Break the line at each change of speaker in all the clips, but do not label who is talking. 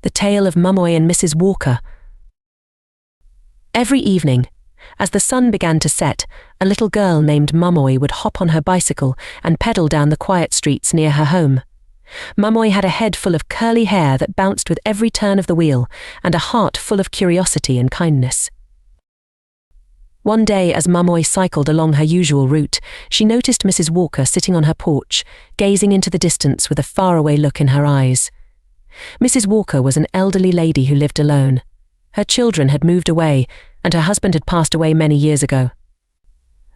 The Tale of Momoy and Mrs. Walker. Every evening, as the sun began to set, a little girl named Momoy would hop on her bicycle and pedal down the quiet streets near her home. Momoy had a head full of curly hair that bounced with every turn of the wheel, and a heart full of curiosity and kindness. One day, as Momoy cycled along her usual route, she noticed Mrs. Walker sitting on her porch, gazing into the distance with a faraway look in her eyes. Mrs. Walker was an elderly lady who lived alone. Her children had moved away, and her husband had passed away many years ago.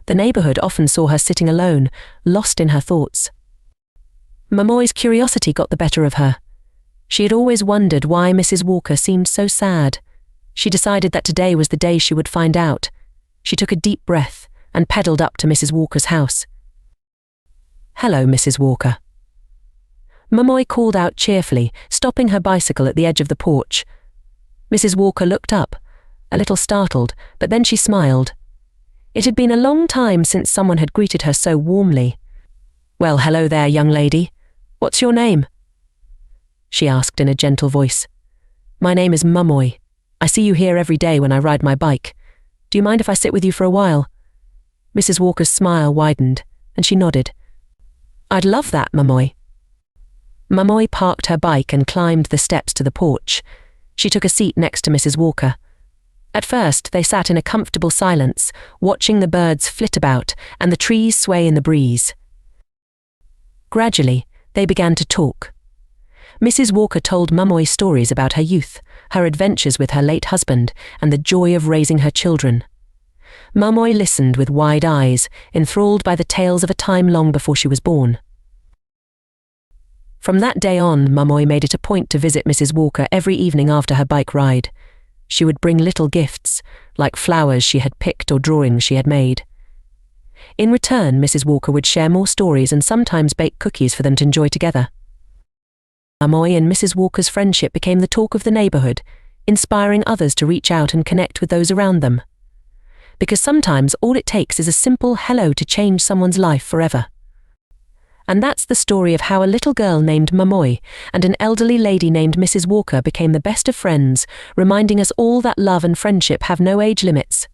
The neighborhood often saw her sitting alone, lost in her thoughts. Momoy's curiosity got the better of her. She had always wondered why Mrs. Walker seemed so sad. She decided that today was the day she would find out. She took a deep breath and pedaled up to Mrs. Walker's house. "Hello, Mrs. Walker." Momoy called out cheerfully, stopping her bicycle at the edge of the porch. Mrs. Walker looked up, a little startled, but then she smiled. It had been a long time since someone had greeted her so warmly. "Well, hello there, young lady. What's your name?" she asked in a gentle voice. "My name is Momoy. I see you here every day when I ride my bike. Do you mind if I sit with you for a while?" Mrs. Walker's smile widened, and she nodded. "I'd love that, Momoy." Momoy parked her bike and climbed the steps to the porch. She took a seat next to Mrs. Walker. At first, they sat in a comfortable silence, watching the birds flit about and the trees sway in the breeze. Gradually, they began to talk. Mrs. Walker told Momoy stories about her youth, her adventures with her late husband, and the joy of raising her children. Momoy listened with wide eyes, enthralled by the tales of a time long before she was born. From that day on, Momoy made it a point to visit Mrs. Walker every evening after her bike ride. She would bring little gifts, like flowers she had picked or drawings she had made. In return, Mrs. Walker would share more stories and sometimes bake cookies for them to enjoy together. Momoy and Mrs. Walker's friendship became the talk of the neighborhood, inspiring others to reach out and connect with those around them. Because sometimes all it takes is a simple hello to change someone's life forever. And that's the story of how a little girl named Momoy and an elderly lady named Mrs. Walker became the best of friends, reminding us all that love and friendship have no age limits.